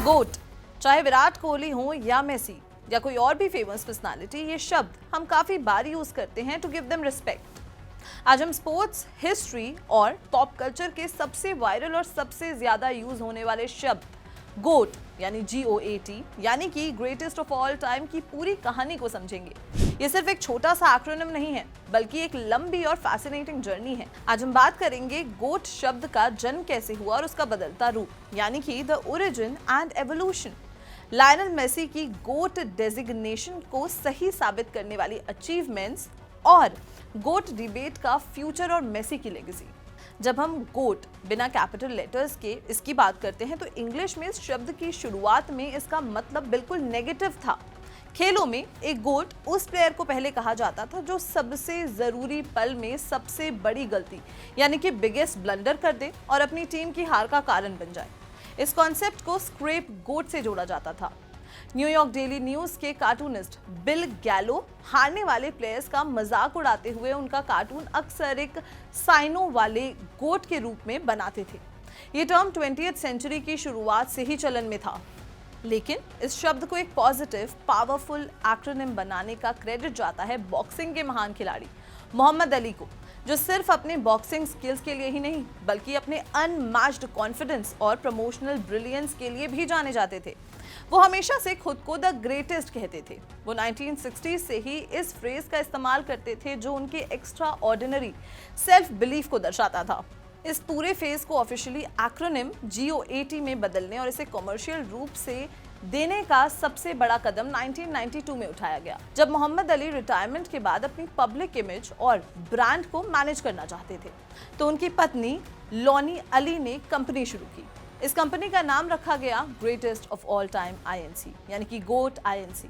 गोट, चाहे विराट कोहली हो या मेसी या कोई और भी फेमस पर्सनालिटी, ये शब्द हम काफी बार यूज करते हैं टू गिव देम रिस्पेक्ट। आज हम स्पोर्ट्स, हिस्ट्री और पॉप कल्चर के सबसे वायरल और सबसे ज्यादा यूज होने वाले शब्द गोट यानी GOAT यानी कि ग्रेटेस्ट ऑफ ऑल टाइम की पूरी कहानी को समझेंगे। ये सिर्फ एक छोटा सा एक्रोनिम नहीं है, बल्कि एक लंबी और फैसिनेटिंग जर्नी है। आज हम बात करेंगे गोट शब्द का जन्म कैसे हुआ और उसका बदलता रूप, यानी कि the origin and evolution. Lionel Messi की गोट डेजिग्नेशन को सही साबित करने वाली अचीवमेंट्स और गोट डिबेट का फ्यूचर और मेसी की लेगेसी। जब हम गोट बिना कैपिटल लेटर्स के इसकी बात करते हैं तो इंग्लिश में इस शब्द की शुरुआत में इसका मतलब बिल्कुल नेगेटिव था। खेलों में एक गोट उस प्लेयर को पहले कहा जाता था जो सबसे जरूरी पल में सबसे बड़ी गलती यानी कि बिगेस्ट ब्लंडर कर दे और अपनी टीम की हार का कारण बन जाए। इस कॉन्सेप्ट को स्क्रैप गोट से जोड़ा जाता था। न्यूयॉर्क डेली न्यूज के कार्टूनिस्ट बिल गैलो हारने वाले प्लेयर्स का मजाक उड़ाते हुए उनका कार्टून अक्सर एक साइनो वाले गोट के रूप में बनाते थे। ये टर्म 20th सेंचुरी की शुरुआत से ही चलन में था, लेकिन इस शब्द को एक पॉजिटिव, पावरफुल एक्रोनिम बनाने का क्रेडिट जाता है बॉक्सिंग के महान खिलाड़ी मोहम्मद अली को, जो सिर्फ अपने बॉक्सिंग स्किल्स के लिए ही नहीं बल्कि अपने अनमैच्ड कॉन्फिडेंस और प्रमोशनल ब्रिलियंस के लिए भी जाने जाते थे। वो हमेशा से खुद को द ग्रेटेस्ट कहते थे। वो 1960 से ही इस फ्रेज का इस्तेमाल करते थे जो उनके एक्स्ट्रा ऑर्डिनरी सेल्फ बिलीफ को दर्शाता था। इस पूरे फेज को ऑफिशियली एक्रोनिम GOAT में बदलने और इसे कमर्शियल रूप से देने का सबसे बड़ा कदम 1992 में उठाया गया, जब मोहम्मद अली रिटायरमेंट के बाद अपनी पब्लिक इमेज और ब्रांड को मैनेज करना चाहते थे। तो उनकी पत्नी लॉनी अली ने कंपनी शुरू की। इस कंपनी का नाम रखा गया greatest of all time INC यानी कि गोट INC।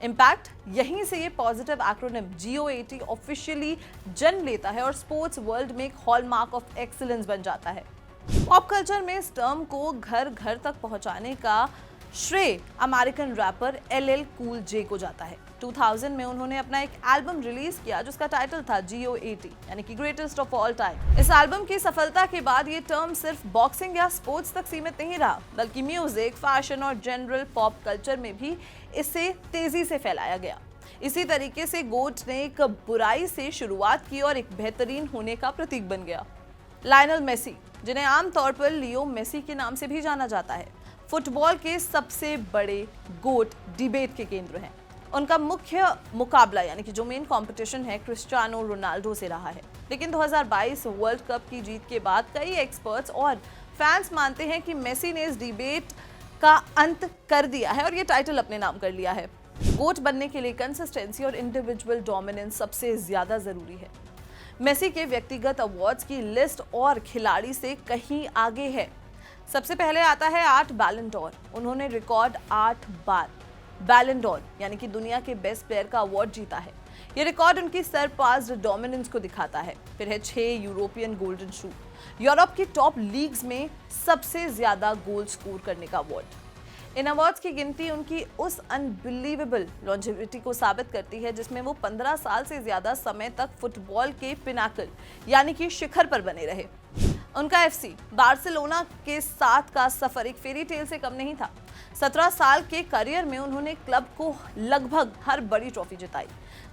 इम्पैक्ट यहीं से ये पॉजिटिव एक्रोनिम GOAT ऑफिशियली जन्म लेता है और स्पोर्ट्स वर्ल्ड में एक हॉलमार्क ऑफ एक्सीलेंस बन जाता है। पॉप कल्चर में इस टर्म को घर घर तक पहुंचाने का श्रेय American wrapper LL Cool J को जाता है। 2000 में उन्होंने अपना एक एल्बम रिलीज किया जिसका टाइटल था GOAT यानी कि ग्रेटेस्ट ऑफ ऑल टाइम। इस एल्बम की सफलता के बाद ये टर्म सिर्फ बॉक्सिंग या स्पोर्ट्स तक सीमित नहीं रहा, बल्कि म्यूजिक, फैशन और जनरल पॉप कल्चर में भी इसे तेजी से फैलाया गया। इसी तरीके से गोट ने एक बुराई से शुरुआत की और एक बेहतरीन होने का प्रतीक बन गया। लायनल मेसी, जिन्हें आमतौर पर लियो मेसी के नाम से भी जाना जाता है, फुटबॉल के सबसे बड़े गोट डिबेट के केंद्र हैं। उनका मुख्य मुकाबला यानी कि जो मेन कंपटीशन है क्रिस्टियानो रोनाल्डो से रहा है। लेकिन 2022 वर्ल्ड कप की जीत के बाद कई एक्सपर्ट्स और फैंस मानते हैं कि मेसी ने इस डिबेट का अंत कर दिया है और ये टाइटल अपने नाम कर लिया है। गोट बनने के लिए कंसिस्टेंसी और इंडिविजुअल डोमिनेंस सबसे ज्यादा जरूरी है। मेसी के व्यक्तिगत अवार्ड्स की लिस्ट और खिलाड़ी से कहीं आगे है। सबसे पहले आता है 8 बैलन डॉर। उन्होंने रिकॉर्ड 8 बार बैलन डॉर यानी कि दुनिया के बेस्ट प्लेयर का अवार्ड जीता है। ये रिकॉर्ड उनकी सरपास्ड डोमिनेंस को दिखाता है। फिर है 6 यूरोपियन गोल्डन शू, यूरोप की टॉप लीग्स में सबसे ज्यादा गोल स्कोर करने का अवार्ड। इन अवार्ड्स की गिनती उनकी उस अनबिलीवेबल लॉन्जेविटी को साबित करती है जिसमें वो 15 साल से ज्यादा समय तक फुटबॉल के पिनाकल यानी कि शिखर पर बने रहे। उनका FC बार्सिलोना के साथ का सफर एक फेरी टेल से कम नहीं था। 17 साल के करियर में उन्होंने क्लब को लगभग हर बड़ी ट्रॉफी जिताई।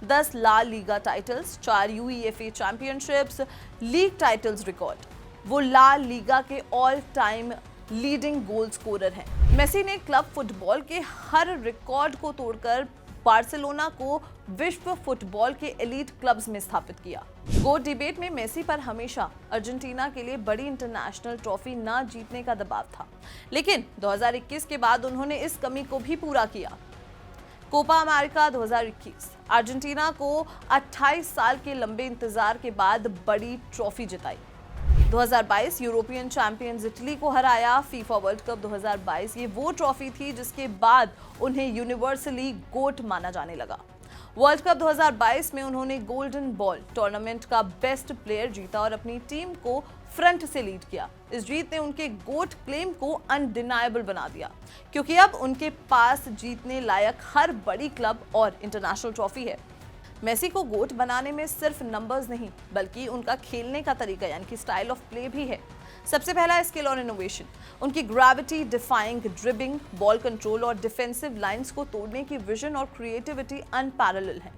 10 La Liga titles, 4 UEFA championships, league titles record. वो ला लीगा के all time leading goal scorer हैं। मेसी ने क्लब फुटबॉल के हर रिकॉर्ड को तोड़कर बार्सिलोना को विश्व फुटबॉल के एलीट क्लब्स में स्थापित किया। गोट डिबेट में मेसी पर हमेशा अर्जेंटीना के लिए बड़ी इंटरनेशनल ट्रॉफी न जीतने का दबाव था, लेकिन 2021 के बाद उन्होंने इस कमी को भी पूरा किया। कोपा अमेरिका 2021 अर्जेंटीना को 28 साल के लंबे इंतजार के बाद बड़ी ट्रॉफी जिताई। 2022 यूरोपियन चैंपियंस इटली को हराया। फीफा वर्ल्ड कप 2022 ये वो ट्रॉफी थी जिसके बाद उन्हें यूनिवर्सली गोट माना जाने लगा। वर्ल्ड कप 2022 में उन्होंने गोल्डन बॉल टूर्नामेंट का बेस्ट प्लेयर जीता और अपनी टीम को फ्रंट से लीड किया। इस जीत ने उनके गोट क्लेम को अनडिनाएबल बना दिया, क्योंकि अब उनके पास जीतने लायक हर बड़ी क्लब और इंटरनेशनल ट्रॉफी है। मेसी को गोट बनाने में सिर्फ नंबर्स नहीं बल्कि उनका खेलने का तरीका यानी कि स्टाइल ऑफ प्ले भी है। सबसे पहला है स्किल और इनोवेशन। उनकी ग्रेविटी डिफाइंग ड्रिबिंग, बॉल कंट्रोल और डिफेंसिव लाइंस को तोड़ने की विजन और क्रिएटिविटी अनपैरेलल है।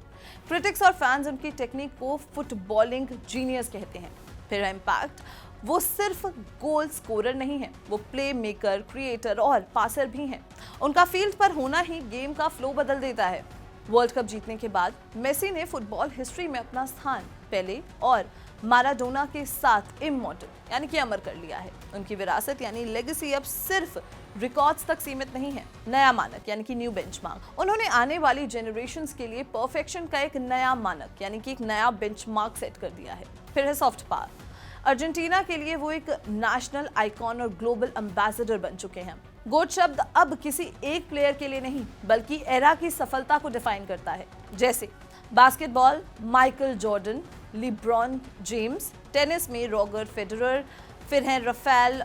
क्रिटिक्स और फैंस उनकी टेक्निक को फुटबॉलिंग जीनियस कहते हैं। फिर है इम्पैक्ट। वो सिर्फ गोल स्कोरर नहीं है, वो प्ले मेकर, क्रिएटर और पासर भी हैं। उनका फील्ड पर होना ही गेम का फ्लो बदल देता है। वर्ल्ड कप जीतने के बाद मेसी ने फुटबॉल हिस्ट्री में अपना स्थान पेले और माराडोना के साथ इमॉर्टल यानी कि अमर कर लिया है। उनकी विरासत यानी लेगेसी अब सिर्फ रिकॉर्ड्स तक सीमित नहीं है, नया मानक यानी कि न्यू बेंचमार्क। उन्होंने आने वाली जनरेशंस के लिए परफेक्शन का एक नया मानक यानी कि एक नया बेंचमार्क सेट कर दिया है। फिर है सॉफ्ट पावर। अर्जेंटीना के लिए वो एक नेशनल आइकॉन और ग्लोबल एम्बेसडर बन चुके हैं। गोट शब्द अब किसी एक प्लेयर के लिए नहीं बल्कि एरा की सफलता को डिफाइन करता है। जैसे basketball Michael Jordan, LeBron James, tennis में रॉजर फेडरर, फिर हैं राफेल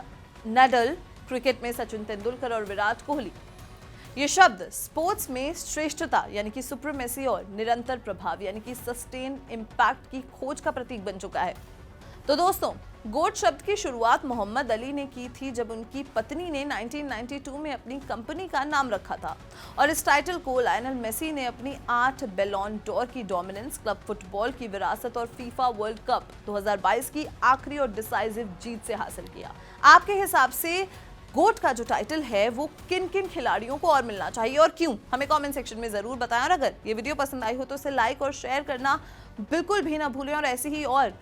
नडाल, क्रिकेट में सचिन तेंदुलकर और विराट कोहली। ये शब्द स्पोर्ट्स में श्रेष्ठता यानी कि सुप्रीमेसी और निरंतर प्रभाव यानी कि सस्टेन इम्पैक्ट की खोज का प्रतीक बन चुका है। तो दोस्तों, गोट शब्द की शुरुआत मोहम्मद अली ने की थी जब उनकी पत्नी ने 1992 में अपनी कंपनी का नाम रखा था, और इस टाइटल को लायनल मेसी ने अपनी 8 बैलोन डोर की डोमिनेंस, क्लब फुटबॉल की विरासत और फीफा वर्ल्ड कप 2022 की आखिरी और डिसाइसिव जीत से हासिल किया। आपके हिसाब से गोट का जो टाइटल है वो किन किन खिलाड़ियों को और मिलना चाहिए और क्यों, हमें कमेंट सेक्शन में जरूर बताएं। और अगर ये वीडियो पसंद आई हो तो इसे लाइक और शेयर करना बिल्कुल भी ना भूलें, और ऐसी ही और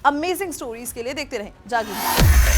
अमेजिंग स्टोरीज के लिए देखते रहें जागीर।